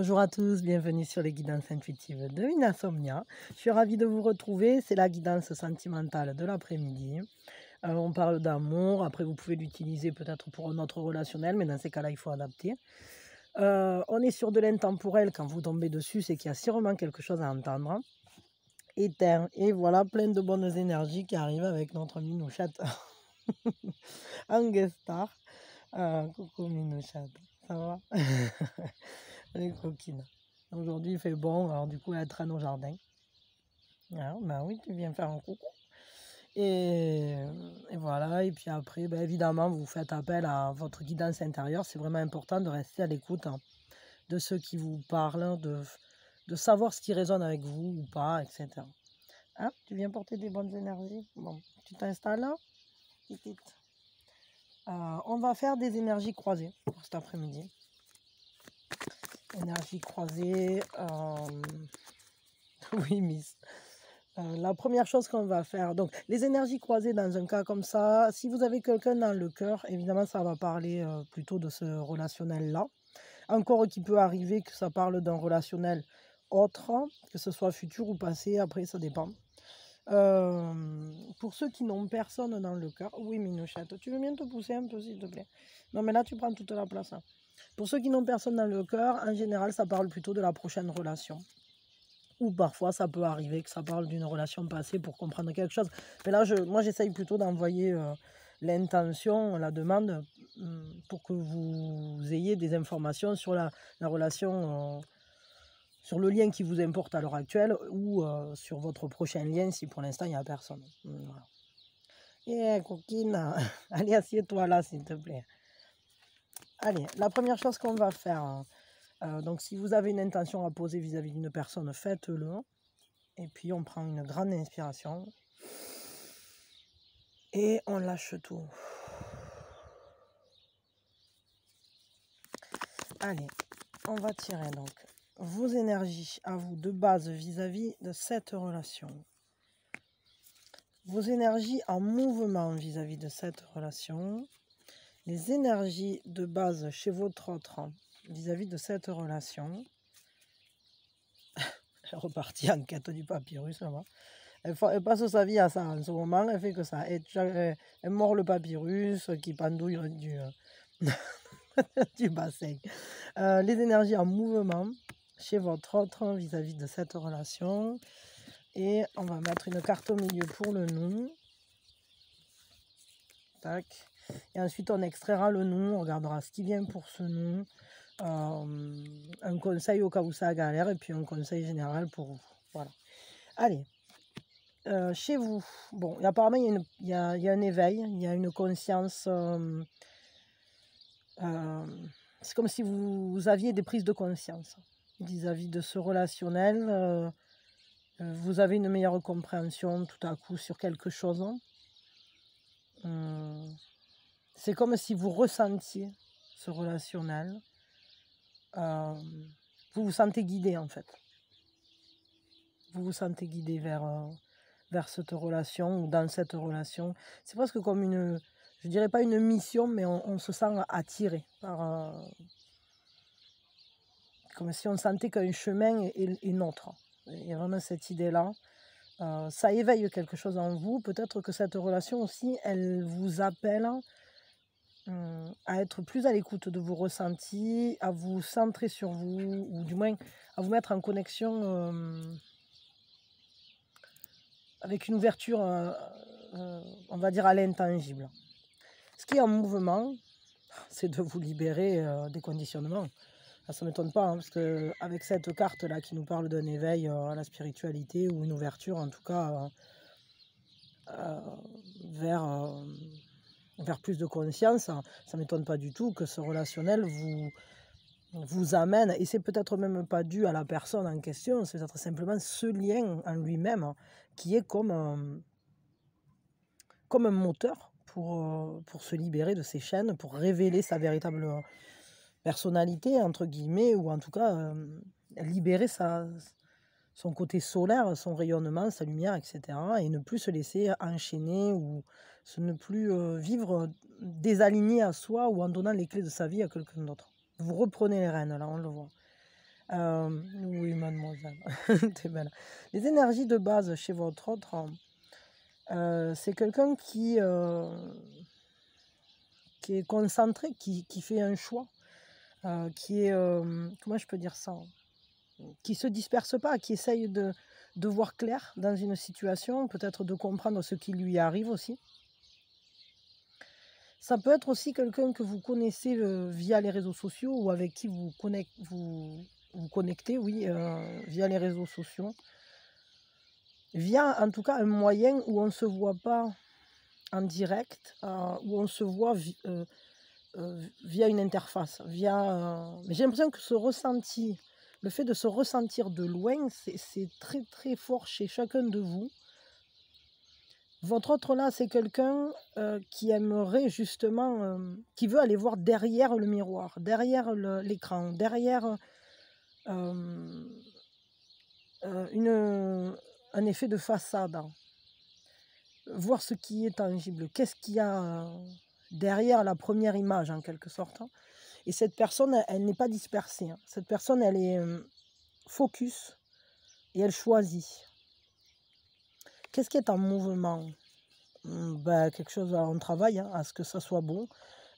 Bonjour à tous, bienvenue sur les guidances intuitives de Insomnia. Je suis ravie de vous retrouver, c'est la guidance sentimentale de l'après-midi. On parle d'amour, après vous pouvez l'utiliser peut-être pour un autre relationnel, mais dans ces cas-là, il faut adapter. On est sur de l'intemporel, quand vous tombez dessus, c'est qu'il y a sûrement quelque chose à entendre. Et voilà, plein de bonnes énergies qui arrivent avec notre minouchette en guest star. Coucou minouchette, ça va? Les coquines. Aujourd'hui, il fait bon, alors du coup, elle traîne au jardin. Ah, ben oui, tu viens faire un coucou. Et voilà, et puis après, ben évidemment, vous faites appel à votre guidance intérieure. C'est vraiment important de rester à l'écoute de ceux qui vous parlent, de savoir ce qui résonne avec vous ou pas, etc. Hein, tu viens porter des bonnes énergies? Bon, tu t'installes là? Petite. On va faire des énergies croisées pour cet après-midi. Énergie croisée. Oui, Miss. La première chose qu'on va faire, donc les énergies croisées dans un cas comme ça, si vous avez quelqu'un dans le cœur, évidemment, ça va parler plutôt de ce relationnel-là. Encore qu'il peut arriver que ça parle d'un relationnel autre, que ce soit futur ou passé, après, ça dépend. Pour ceux qui n'ont personne dans le cœur, oui, Minouchette, tu veux bien te pousser un peu, s'il te plaît? Non, mais là, tu prends toute la place. Hein. Pour ceux qui n'ont personne dans le cœur, en général, ça parle plutôt de la prochaine relation. Ou parfois, ça peut arriver que ça parle d'une relation passée pour comprendre quelque chose. Mais là, moi, j'essaye plutôt d'envoyer l'intention, la demande, pour que vous ayez des informations sur la relation, sur le lien qui vous importe à l'heure actuelle, ou sur votre prochain lien, si pour l'instant, il n'y a personne. Voilà. Et coquine, allez, assieds-toi là, s'il te plaît. Allez, la première chose qu'on va faire, donc si vous avez une intention à poser vis-à-vis d'une personne, faites-le. Et puis on prend une grande inspiration. Et on lâche tout. Allez, on va tirer donc vos énergies à vous de base vis-à-vis de cette relation. Vos énergies en mouvement vis-à-vis de cette relation. Les énergies de base chez votre autre vis-à-vis de cette relation. Elle est repartie en quête du papyrus là-bas. Elle passe sa vie à ça en ce moment, elle fait que ça. Elle mord le papyrus qui pendouille du bassin. Les énergies en mouvement chez votre autre vis-à-vis de cette relation. Et on va mettre une carte au milieu pour le nous. Tac. Et ensuite, on extraira le nous, on regardera ce qui vient pour ce nous. Un conseil au cas où ça galère et puis un conseil général pour vous. Voilà. Allez. Chez vous, bon, apparemment, il y a un éveil, il y a une conscience. C'est comme si vous aviez des prises de conscience vis-à-vis de ce relationnel. Vous avez une meilleure compréhension tout à coup sur quelque chose. C'est comme si vous ressentiez ce relationnel. Vous vous sentez guidé en fait. Vous vous sentez guidé vers cette relation ou dans cette relation. C'est presque comme une, je dirais pas une mission, mais on se sent attiré par... comme si on sentait qu'un chemin est nôtre. Il y a vraiment cette idée-là. Ça éveille quelque chose en vous. Peut-être que cette relation aussi, elle vous appelle à être plus à l'écoute de vos ressentis, à vous centrer sur vous, ou du moins à vous mettre en connexion avec une ouverture, on va dire, à l'intangible. Ce qui est en mouvement, c'est de vous libérer des conditionnements. Ça ne m'étonne pas, hein, parce qu'avec cette carte-là qui nous parle d'un éveil à la spiritualité, ou une ouverture en tout cas vers plus de conscience, ça ne m'étonne pas du tout que ce relationnel vous amène, et c'est peut-être même pas dû à la personne en question, c'est peut-être simplement ce lien en lui-même qui est comme un moteur pour se libérer de ses chaînes, pour révéler sa véritable personnalité, entre guillemets, ou en tout cas libérer son côté solaire, son rayonnement, sa lumière, etc. Et ne plus se laisser enchaîner ou ne plus vivre désaligné à soi ou en donnant les clés de sa vie à quelqu'un d'autre. Vous reprenez les rênes, là, on le voit. Oui, mademoiselle, tu belle. Les énergies de base chez votre autre, c'est quelqu'un qui est concentré, qui fait un choix, qui est, comment je peux dire ça? Qui se disperse pas, qui essaye de voir clair dans une situation, peut-être de comprendre ce qui lui arrive aussi. Ça peut être aussi quelqu'un que vous connaissez, via les réseaux sociaux ou avec qui vous connectez, oui, via les réseaux sociaux. Via, en tout cas, un moyen où on ne se voit pas en direct, où on se voit via une interface, mais j'ai l'impression que ce ressenti, le fait de se ressentir de loin, c'est très, très fort chez chacun de vous. Votre autre là, c'est quelqu'un, qui aimerait justement, qui veut aller voir derrière le miroir, derrière l'écran, derrière, hem, un effet de façade. Voir ce qui est tangible. Qu'est-ce qu'il y a, derrière la première image en quelque sorte, hein. Et cette personne, elle n'est pas dispersée, hein. Cette personne, elle est, focus et elle choisit. Qu'est-ce qui est en mouvement? Bah, quelque chose, on travaille, hein, à ce que ça soit bon.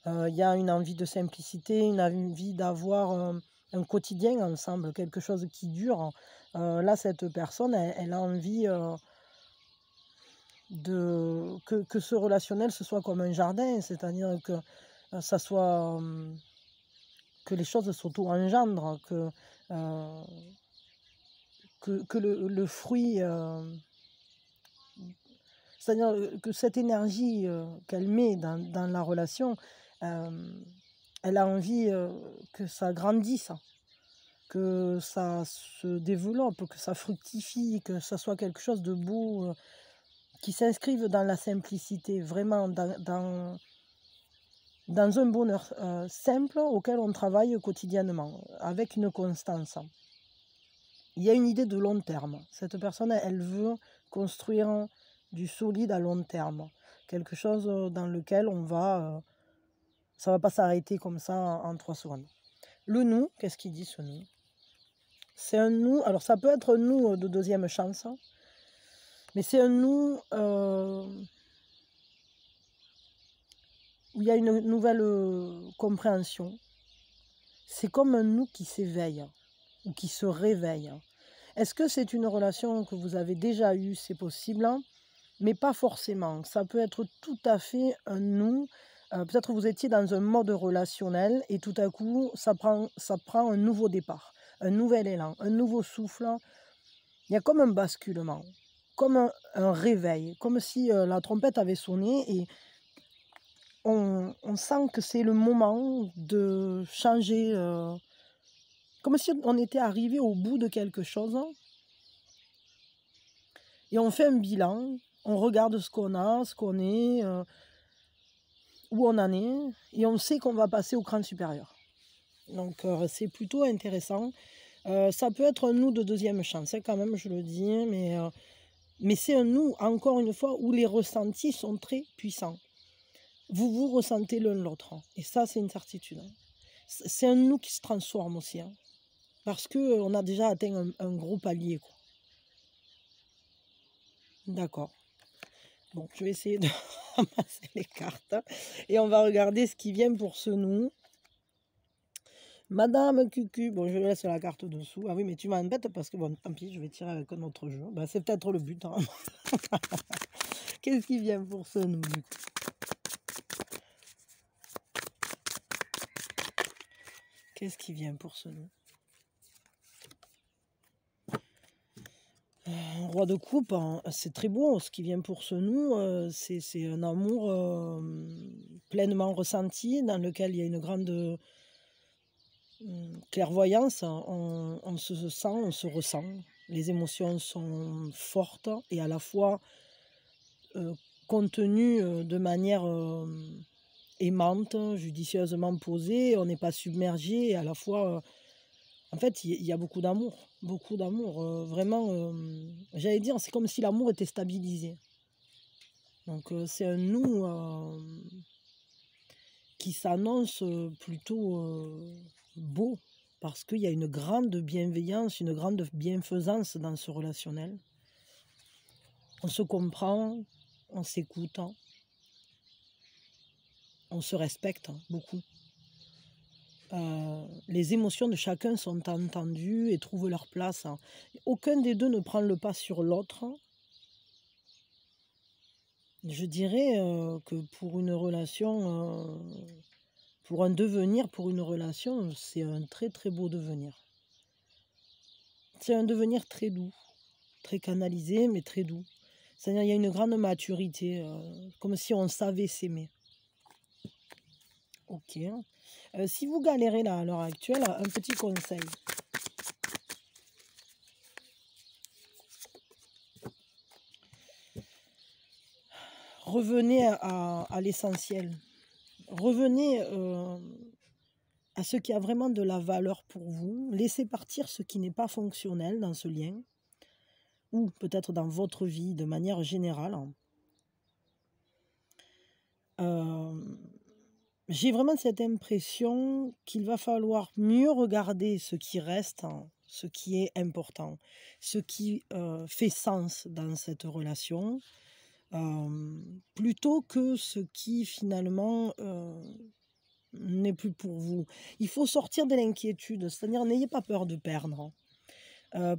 Il y a une envie de simplicité, une envie d'avoir, un quotidien ensemble, quelque chose qui dure. Là, cette personne, elle a envie, que ce relationnel, ce soit comme un jardin, c'est-à-dire que, ça soit, que les choses s'auto-engendrent, heu, que le fruit, c'est-à-dire, que cette énergie, qu'elle met dans la relation, hem, elle a envie, que ça grandisse, que ça se développe, que ça fructifie, que ça soit quelque chose de beau, qui s'inscrive dans la simplicité, vraiment dans un bonheur, simple auquel on travaille quotidiennement, avec une constance. Il y a une idée de long terme. Cette personne, elle veut construire du solide à long terme. Quelque chose, dans lequel ça va pas s'arrêter comme ça en 3 secondes. Le nous, qu'est-ce qu'il dit ce nous? C'est un nous, alors ça peut être un nous, de deuxième chance, hein, mais c'est un nous, où il y a une nouvelle, compréhension. C'est comme un nous qui s'éveille ou qui se réveille. Est-ce que c'est une relation que vous avez déjà eue? C'est possible, hein, mais pas forcément. Ça peut être tout à fait un nous. Peut-être que vous étiez dans un mode relationnel et tout à coup, ça prend un nouveau départ, un nouvel élan, un nouveau souffle. Il y a comme un basculement, comme un réveil, comme si, la trompette avait sonné et on sent que c'est le moment de changer, comme si on était arrivé au bout de quelque chose et on fait un bilan, on regarde ce qu'on a, ce qu'on est, où on en est et on sait qu'on va passer au cran supérieur. Donc c'est plutôt intéressant. Ça peut être un nous de deuxième chance, hein, quand même, je le dis, mais c'est un nous, encore une fois, où les ressentis sont très puissants. Vous vous ressentez l'un l'autre, hein, et ça, c'est une certitude, hein. C'est un nous qui se transforme aussi, hein, parce qu'on a déjà atteint un gros palier, quoi. D'accord. Bon, je vais essayer de ramasser les cartes et on va regarder ce qui vient pour ce nous. Madame Cucu, bon, je laisse la carte dessous. Ah oui, mais tu m'embêtes parce que bon, tant pis, je vais tirer avec un autre jeu. Bah, c'est peut-être le but, hein. Qu'est-ce qui vient pour ce nous, du coup? Qu'est-ce qui vient pour ce nous? Roi de coupe, hein, c'est très beau. Ce qui vient pour ce nous, c'est un amour pleinement ressenti, dans lequel il y a une grande clairvoyance. On se sent, on se ressent. Les émotions sont fortes et à la fois euh, contenues de manière aimante, judicieusement posée. On n'est pas submergé et à la fois, en fait, il y a beaucoup d'amour. Beaucoup d'amour. Vraiment, j'allais dire, c'est comme si l'amour était stabilisé. Donc, c'est un nous qui s'annonce plutôt beau. parce qu'il y a une grande bienveillance, une grande bienfaisance dans ce relationnel. On se comprend, on s'écoute, on se respecte beaucoup. Les émotions de chacun sont entendues et trouvent leur place. Aucun des deux ne prend le pas sur l'autre. Je dirais que pour une relation, pour un devenir, pour une relation, c'est un très très beau devenir. C'est un devenir très doux, très canalisé, mais très doux. C'est-à-dire il y a une grande maturité, comme si on savait s'aimer. Ok. Si vous galérez là à l'heure actuelle, un petit conseil. Revenez à l'essentiel. Revenez à ce qui a vraiment de la valeur pour vous. Laissez partir ce qui n'est pas fonctionnel dans ce lien, ou peut-être dans votre vie de manière générale. J'ai vraiment cette impression qu'il va falloir mieux regarder ce qui reste, ce qui est important, ce qui fait sens dans cette relation, plutôt que ce qui finalement n'est plus pour vous. Il faut sortir de l'inquiétude, c'est-à-dire n'ayez pas peur de perdre.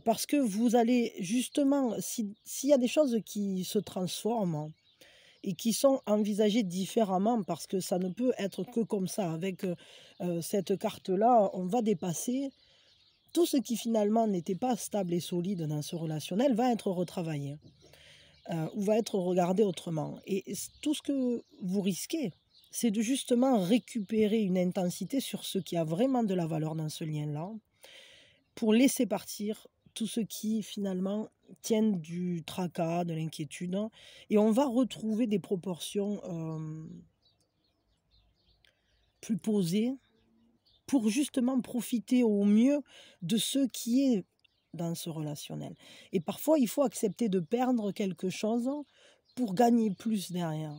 Parce que vous allez justement, s'il y a des choses qui se transforment et qui sont envisagées différemment, parce que ça ne peut être que comme ça, avec cette carte-là, on va dépasser tout ce qui finalement n'était pas stable et solide dans ce relationnel, va être retravaillé, ou va être regardé autrement. Et tout ce que vous risquez, c'est de justement récupérer une intensité sur ce qui a vraiment de la valeur dans ce lien-là, pour laisser partir tout ce qui finalement tiennent du tracas, de l'inquiétude, et on va retrouver des proportions plus posées pour justement profiter au mieux de ce qui est dans ce relationnel. Et parfois, il faut accepter de perdre quelque chose pour gagner plus derrière.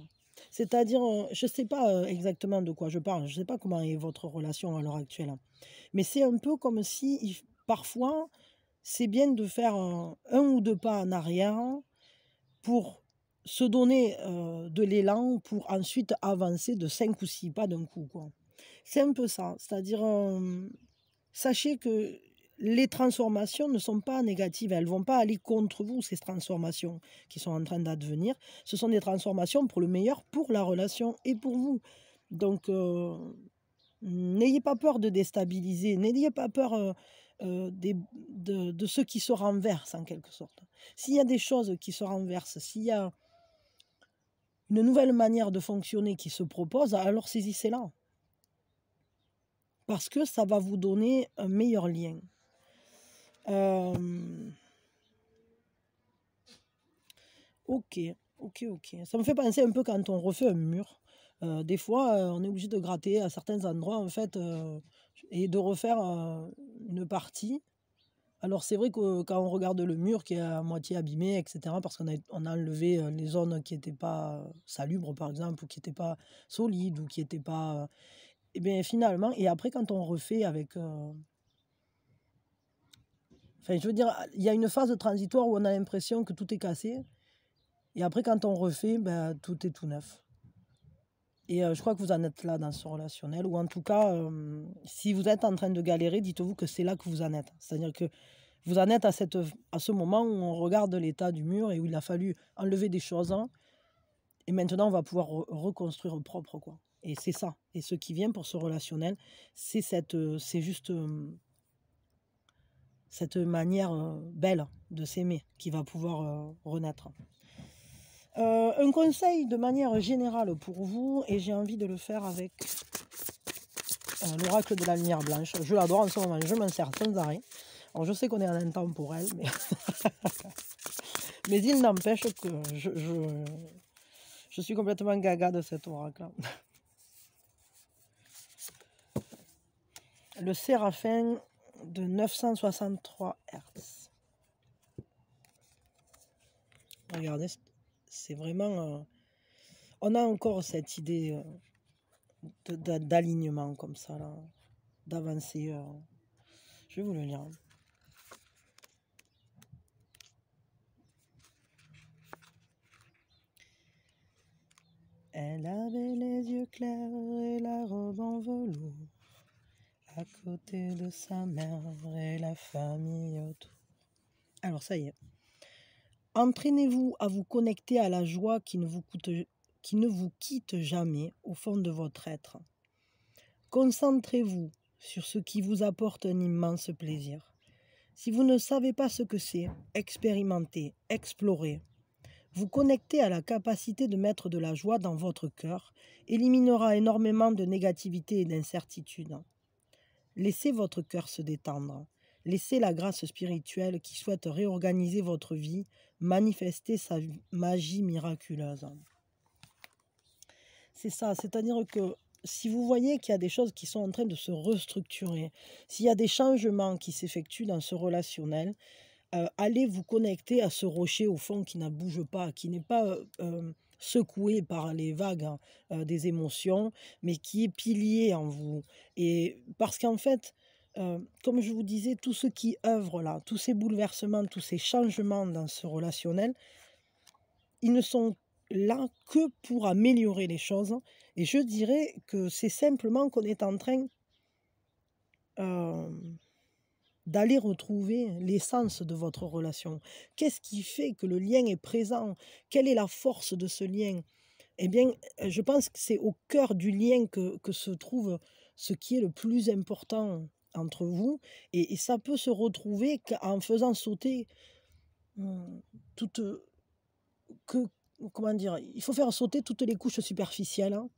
C'est-à-dire, je ne sais pas exactement de quoi je parle, je ne sais pas comment est votre relation à l'heure actuelle, mais c'est un peu comme si parfois, c'est bien de faire un ou deux pas en arrière pour se donner de l'élan pour ensuite avancer de 5 ou 6 pas d'un coup, quoi. C'est un peu ça, c'est-à-dire, sachez que les transformations ne sont pas négatives, elles ne vont pas aller contre vous, ces transformations qui sont en train d'advenir. Ce sont des transformations pour le meilleur, pour la relation et pour vous. Donc, n'ayez pas peur de déstabiliser, n'ayez pas peur de ce qui se renverse en quelque sorte. S'il y a des choses qui se renversent, s'il y a une nouvelle manière de fonctionner qui se propose, alors saisissez-la. Parce que ça va vous donner un meilleur lien. Ok. Ça me fait penser un peu quand on refait un mur. Des fois, on est obligé de gratter à certains endroits, en fait, et de refaire une partie. Alors c'est vrai que quand on regarde le mur qui est à moitié abîmé, etc., parce on a enlevé les zones qui n'étaient pas salubres, par exemple, ou qui n'étaient pas solides, ou qui n'étaient pas... et bien finalement, et après quand on refait avec... Enfin, je veux dire, il y a une phase transitoire où on a l'impression que tout est cassé, et après quand on refait, ben, tout est tout neuf. Et je crois que vous en êtes là dans ce relationnel, ou en tout cas, si vous êtes en train de galérer, dites-vous que c'est là que vous en êtes. C'est-à-dire que vous en êtes à ce moment où on regarde l'état du mur et où il a fallu enlever des choses, et maintenant on va pouvoir reconstruire propre, quoi. Et c'est ça. Et ce qui vient pour ce relationnel, c'est juste cette manière belle de s'aimer qui va pouvoir renaître. Un conseil de manière générale pour vous, et j'ai envie de le faire avec l'oracle de la lumière blanche. Je l'adore en ce moment, je m'en sers sans arrêt. Alors je sais qu'on est en intemporel, mais, mais il n'empêche que je suis complètement gaga de cet oracle. Le Séraphin de 963 Hz. Regardez, c'est vraiment... on a encore cette idée d'alignement comme ça, là, d'avancer Je vais vous le lire. Elle avait les yeux clairs et la robe en velours, à côté de sa mère et la famille autour. Alors ça y est. Entraînez-vous à vous connecter à la joie qui ne vous quitte jamais au fond de votre être. Concentrez-vous sur ce qui vous apporte un immense plaisir. Si vous ne savez pas ce que c'est, expérimentez, explorez. Vous connecter à la capacité de mettre de la joie dans votre cœur éliminera énormément de négativité et d'incertitude. Laissez votre cœur se détendre. Laissez la grâce spirituelle qui souhaite réorganiser votre vie manifester sa magie miraculeuse. C'est ça, c'est-à-dire que si vous voyez qu'il y a des choses qui sont en train de se restructurer, s'il y a des changements qui s'effectuent dans ce relationnel, allez vous connecter à ce rocher au fond qui ne bouge pas, qui n'est pas secoué par les vagues des émotions, mais qui est pilier en vous. Et parce qu'en fait, comme je vous disais, tout ce qui œuvre là, tous ces bouleversements, tous ces changements dans ce relationnel, ils ne sont là que pour améliorer les choses. Et je dirais que c'est simplement qu'on est en train d'aller retrouver l'essence de votre relation. Qu'est-ce qui fait que le lien est présent? Quelle est la force de ce lien? Eh bien, je pense que c'est au cœur du lien que se trouve ce qui est le plus important entre vous. Et ça peut se retrouver en faisant sauter toute... comment dire? Il faut faire sauter toutes les couches superficielles, hein,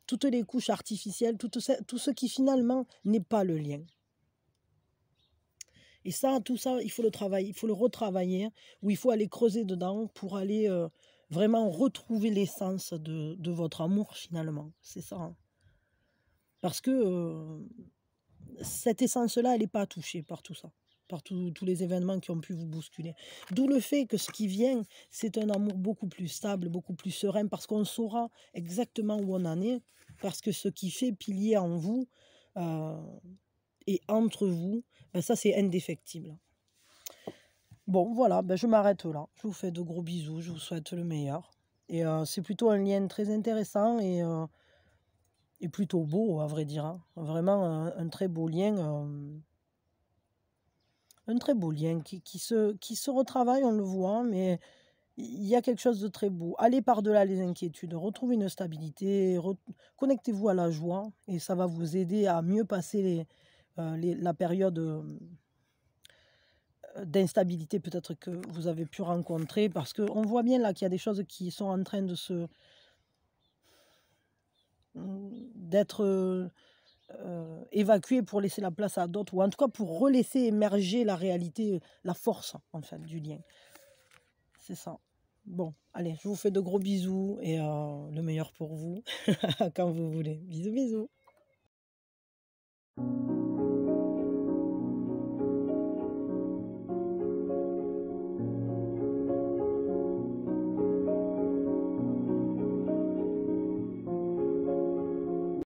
toutes les couches artificielles, tout ce qui finalement n'est pas le lien. Et ça, tout ça, il faut le travailler, il faut le retravailler, ou il faut aller creuser dedans pour aller vraiment retrouver l'essence de votre amour finalement. C'est ça. Hein. Parce que cette essence-là, elle n'est pas touchée par tout ça, par tous les événements qui ont pu vous bousculer. D'où le fait que ce qui vient, c'est un amour beaucoup plus stable, beaucoup plus serein, parce qu'on saura exactement où on en est, parce que ce qui fait pilier en vous et entre vous, ben ça c'est indéfectible. Bon, voilà, ben je m'arrête là. Je vous fais de gros bisous, je vous souhaite le meilleur. Et c'est plutôt un lien très intéressant et plutôt beau, à vrai dire. Hein. Vraiment un très beau lien. Un très beau lien qui se retravaille, on le voit, mais il y a quelque chose de très beau. Allez par-delà les inquiétudes, retrouvez une stabilité, connectez-vous à la joie et ça va vous aider à mieux passer la période d'instabilité peut-être que vous avez pu rencontrer, parce qu'on voit bien là qu'il y a des choses qui sont en train de d'être évacuées pour laisser la place à d'autres, ou en tout cas pour relaisser émerger la réalité, la force en fait du lien. C'est ça. Bon, allez, je vous fais de gros bisous et le meilleur pour vous quand vous voulez. Bisous, bisous.